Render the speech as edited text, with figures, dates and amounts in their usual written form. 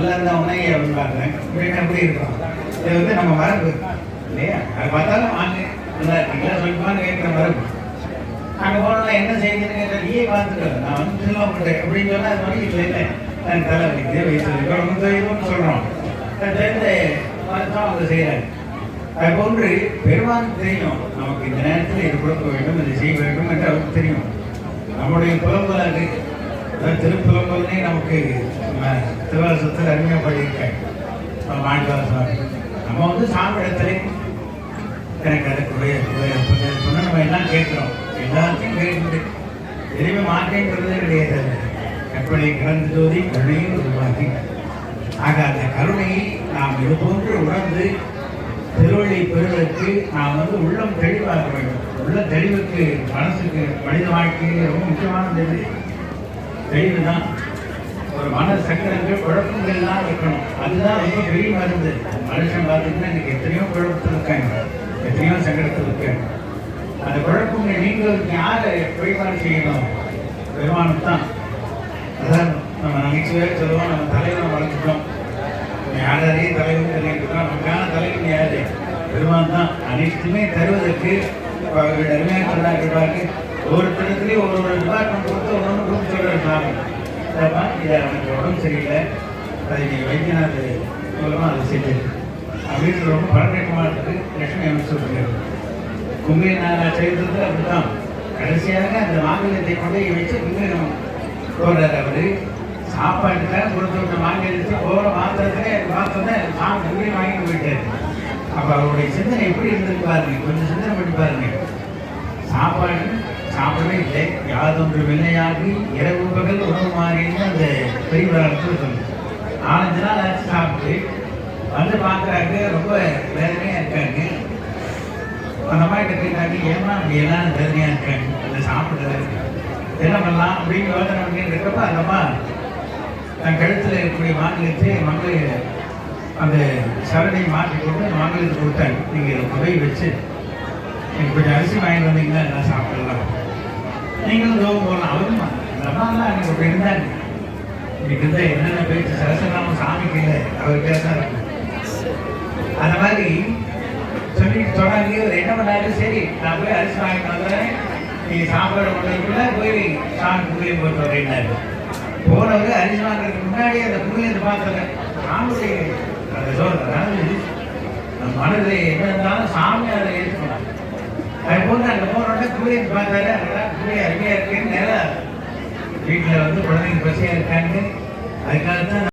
நல்லா இருந்தவனே அப்படின்னு பார்க்குறேன். இப்படின்னா எப்படி இருக்கும்? இது வந்து நம்ம மரபு இல்லையா? அது பார்த்தாலும் வாங்க நல்லா இருக்கீங்களா சொல்லிப்பான்னு கேட்குற மரபு. அங்கே போனோம்னா என்ன செய்யுதுன்னு கேட்டால் நீயே பார்த்துக்கலாம், நான் வந்து சொல்ல மாட்டேன் அப்படின்னு சொன்னால் அது மாதிரி இல்லை இல்லை எனக்கு தலை வலிக்குது வயசு ரொம்ப சொல்கிறோம். தெரிந்த தான் அவங்க செய்கிறாங்க. அது போன்று பெருமானுக்கு தெரியும் நமக்கு இந்த நேரத்தில் இது கொடுக்க வேண்டும், இது செய்ய வேண்டும் என்று அவருக்கு தெரியும். நம்முடைய புலம்பல் அது திருப்புலம்பல்னே நமக்கு திருவாசத்தில் அருமையாக பண்ணியிருக்கேன் மாணிக்கவாச சுவாமி. நம்ம வந்து சாமிடத்திலே எனக்கு அதுக்குடைய நம்ம எல்லாம் கேட்குறோம், எல்லாத்தையும் கேட்குது, எதுவுமே மாற்றேங்கிறதே கிடையாது. கற்பனை கிடந்த ஜோதி கருணையும் உருவாக்கி ஆக அந்த கருணையை நாம் இது போன்று உணர்ந்து திருவள்ளி பெறுவதற்கு நாம் வந்து உள்ளம் தெளிவாக வேண்டும். உள்ள தெளிவுக்கு மனசுக்கு மனித வாழ்க்கையில் ரொம்ப முக்கியமானது தெளிவு தான். ஒரு மன சக்கரங்கள் குழப்பங்கள்லாம் இருக்கணும், அதுதான் ரொம்ப பெரிய மருந்து. மனுஷன் பார்த்தீங்கன்னா இன்னைக்கு எத்தனையோ குழப்பத்தில் இருக்காங்க, எத்தனையோ சங்கடத்தில் இருக்காங்க. அந்த குழப்பங்கள் நீங்களுக்கு யாரை வழிபாடு செய்யணும்? பெருமானம் தான். அதான் நம்ம நகைச்சுவையாக சொல்லுவோம், நம்ம தலைவனை வளர்த்துட்டோம், யாரையும் தலைவன் தெரிவிக்கிறோம். நமக்கான தலைவன் யாரு? பெருமான் தான். அனைத்துமே தருவதற்கு அவர்கள் அருமையாக சொன்னாங்க. ஒவ்வொரு இடத்துலையும் ஒரு டிபார்ட்மெண்ட் கொடுத்து ஒன்று கொடுத்து சொல்கிறாங்க, இதை அவனுக்கு உடம்பு சரியில்லை, அதை நீங்கள் வைத்தியநாத் மூலமாக அதை செஞ்சது அப்படின்னு ரொம்ப பரநேட்டமாக இருக்குது. லட்சுமி அமைச்சர் சொல்கிறார். கும்பி நான் செய்தது அப்படித்தான். கடைசியாக அந்த மாங்கல்யத்தை கொண்டு வச்சு கும்பிடம் போடுறாரு. அவர் சாப்பாட்டுக்காக கொடுத்து விட்ட மாங்கல்யத்தை போகிற மாத்திரத்திலே பார்த்தோன்னே சாமி கும்பியை வாங்கிட்டு போயிட்டாரு. அப்போ அவருடைய சிந்தனை எப்படி இருந்திருக்கு பாருங்க, கொஞ்சம் சிந்தனை பண்ணி பாருங்க. சாப்பாடு சாப்பிடவே இல்லை, யாதொன்று வினையாகி இரவு பகல் உணவு மாறின்னு அந்த பெரியவராளத்தில் சொல்லு. 4-5 நாள் ஆச்சு சாப்பிட்டு வந்து பார்க்குறாங்க, ரொம்ப வேதனையாக இருக்காங்க. அந்த அம்மாட்ட கேட்டாங்க, ஏமா அப்படி எல்லாம் வேதனையாக இருக்காங்க, அந்த சாப்பிடல என்ன பண்ணலாம் அப்படின்னு யோசனை பண்ணிட்டு இருக்கப்ப அந்த அம்மா தன் கழுத்தில் இருக்கக்கூடிய மாங்கல்யத்தை அந்த சரணையை மாற்றி கொண்டு அந்த மாங்கல்யத்தை கொடுத்தாங்க. நீங்கள் புகை வச்சு எனக்கு கொஞ்சம் அரிசி வாங்கிட்டு வந்தீங்கன்னா எல்லாம் சாப்பிடலாம், நீங்களும் தோகம் போகலாம். அவரும் அந்த அம்மாலாம் அன்றைக்கி அப்படி இருந்தாங்க. இன்னைக்கு இருந்தா என்னென்ன பேச்சு சரசனாம சாமிக்கு இல்லை, அவருக்கே தான் இருக்கு. அந்த மாதிரி சொல்லிட்டு சொன்னாங்க. ஒரு என்ன பண்ணாரு, சரி நான் போய் அரிசி வாங்கிட்டு வந்துடுறேன், நீங்கள் சாப்பாடு பண்ணுறதுக்குள்ள போய் சாமி புகையை போட்டு வரேன்னாரு. போனவர் அரிசி வாங்குறதுக்கு முன்னாடி அந்த புகையை பார்த்துறேன். சாமியுடைய அந்த அதாவது மனதில் என்ன இருந்தாலும் சாமி அதை ஏற்றுக்கணும். அது போன்று அங்கே போனோடனே புகையை பார்த்தாரு. அதெல்லாம் புகை அருமையாக இருக்குன்னு நேரம் வீட்டில் வந்து குழந்தைங்க பசியாக இருக்காங்க. அதுக்காக தான்